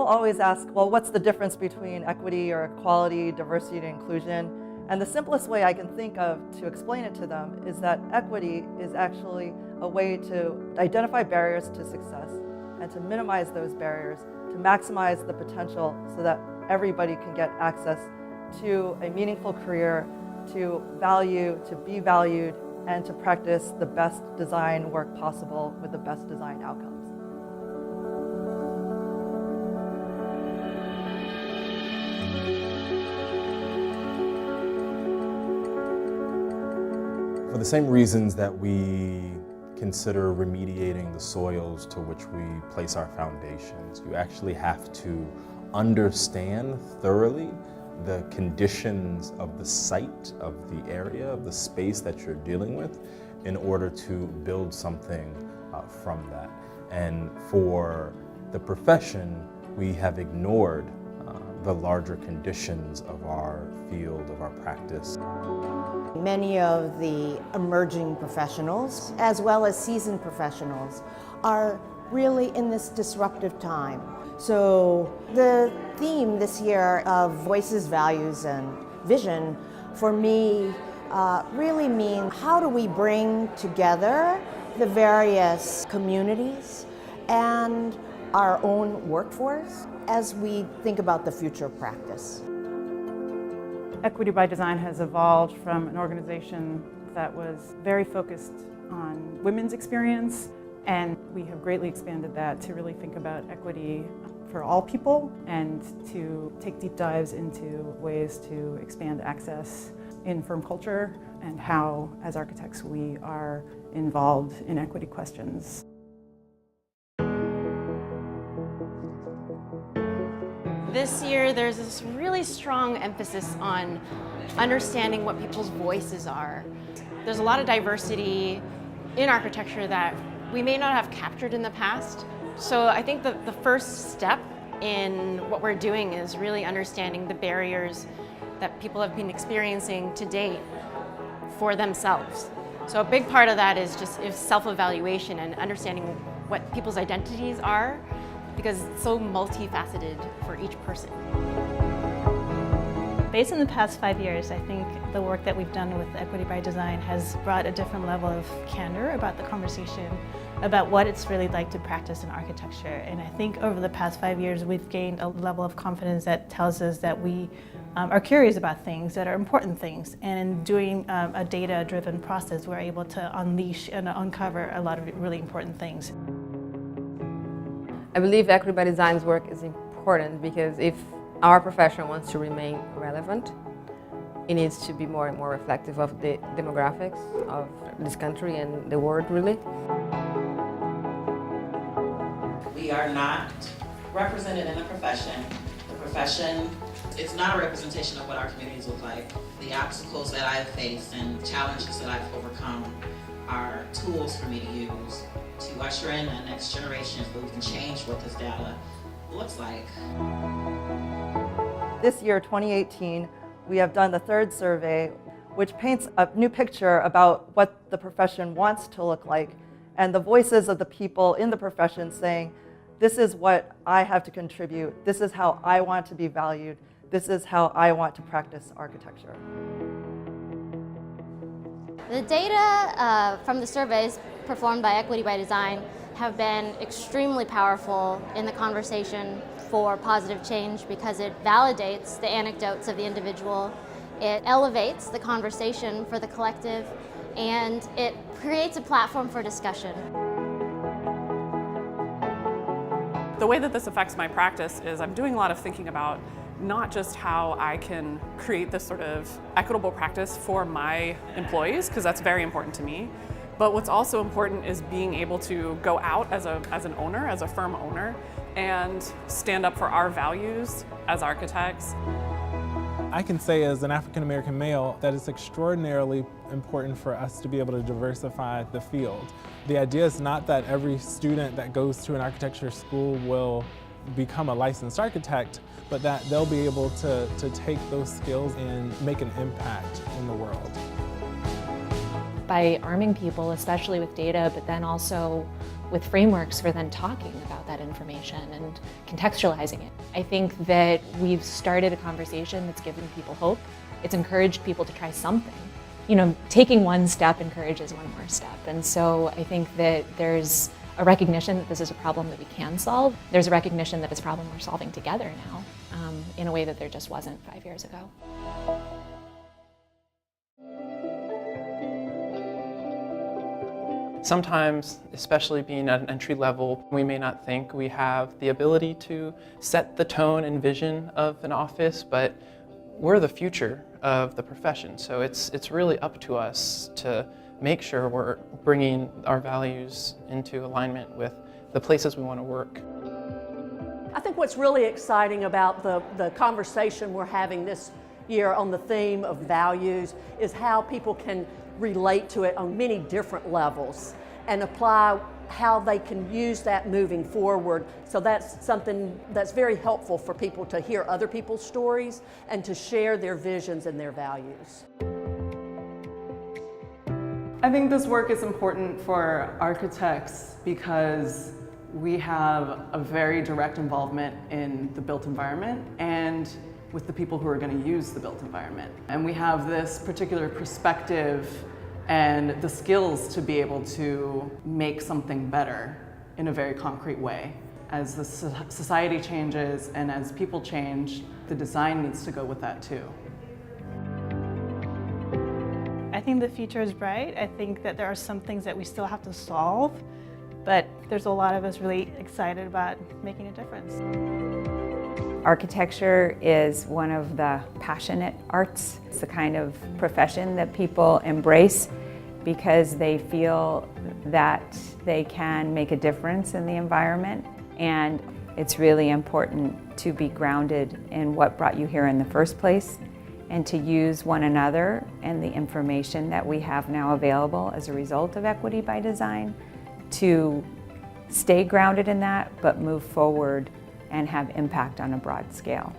always ask, well, what's the difference between equity or equality, diversity, and inclusion? And the simplest way I can think of to explain it to them is that equity is actually a way to identify barriers to success and to minimize those barriers, to maximize the potential so that everybody can get access to a meaningful career, to value, to be valued, and to practice the best design work possible with the best design outcomes. For the same reasons that we consider remediating the soils to which we place our foundations, you actually have to understand thoroughly the conditions of the site, of the area, of the space that you're dealing with in order to build something from that. And for the profession, we have ignored the larger conditions of our field, of our practice. Many of the emerging professionals, as well as seasoned professionals, are really in this disruptive time. So the theme this year of voices, values, and vision for me really means how do we bring together the various communities and our own workforce as we think about the future of practice. Equity by Design has evolved from an organization that was very focused on women's experience, and we have greatly expanded that to really think about equity for all people and to take deep dives into ways to expand access in firm culture and how, as architects, we are involved in equity questions. This year, there's this really strong emphasis on understanding what people's voices are. There's a lot of diversity in architecture that we may not have captured in the past. So I think that the first step in what we're doing is really understanding the barriers that people have been experiencing to date for themselves. So a big part of that is just self-evaluation and understanding what people's identities are, because it's so multifaceted for each person. Based on the past 5 years, I think the work that we've done with Equity by Design has brought a different level of candor about the conversation about what it's really like to practice in architecture. And I think over the past 5 years, we've gained a level of confidence that tells us that we are curious about things that are important things. And in doing a data-driven process, we're able to unleash and uncover a lot of really important things. I believe Equity by Design's work is important because if our profession wants to remain relevant, it needs to be more and more reflective of the demographics of this country and the world, really. We are not represented in the profession. The profession is not a representation of what our communities look like. The obstacles that I've faced and challenges that I've overcome are tools for me to use to usher in the next generation so we can change what this data looks like. This year, 2018, we have done the third survey, which paints a new picture about what the profession wants to look like, and the voices of the people in the profession saying, this is what I have to contribute, this is how I want to be valued, this is how I want to practice architecture. The data from the surveys performed by Equity by Design have been extremely powerful in the conversation for positive change because it validates the anecdotes of the individual, it elevates the conversation for the collective, and it creates a platform for discussion. The way that this affects my practice is I'm doing a lot of thinking about not just how I can create this sort of equitable practice for my employees, because that's very important to me, but what's also important is being able to go out as an owner, as a firm owner, and stand up for our values as architects. I can say as an African American male that it's extraordinarily important for us to be able to diversify the field. The idea is not that every student that goes to an architecture school will become a licensed architect, but that they'll be able to take those skills and make an impact in the world. By arming people, especially with data, but then also with frameworks for then talking about that information and contextualizing it. I think that we've started a conversation that's given people hope. It's encouraged people to try something. You know, taking one step encourages one more step. And so I think that there's a recognition that this is a problem that we can solve. There's a recognition that it's a problem we're solving together now in a way that there just wasn't 5 years ago. Sometimes, especially being at an entry level, we may not think we have the ability to set the tone and vision of an office, but we're the future of the profession. So it's really up to us to make sure we're bringing our values into alignment with the places we want to work. I think what's really exciting about the conversation we're having this year on the theme of values is how people can relate to it on many different levels and apply how they can use that moving forward. So that's something that's very helpful for people to hear other people's stories and to share their visions and their values. I think this work is important for architects because we have a very direct involvement in the built environment and with the people who are going to use the built environment. And we have this particular perspective and the skills to be able to make something better in a very concrete way. As the society changes and as people change, the design needs to go with that too. I think the future is bright. I think that there are some things that we still have to solve, but there's a lot of us really excited about making a difference. Architecture is one of the passionate arts. It's the kind of profession that people embrace because they feel that they can make a difference in the environment. And it's really important to be grounded in what brought you here in the first place and to use one another and the information that we have now available as a result of Equity by Design to stay grounded in that, but move forward and have impact on a broad scale.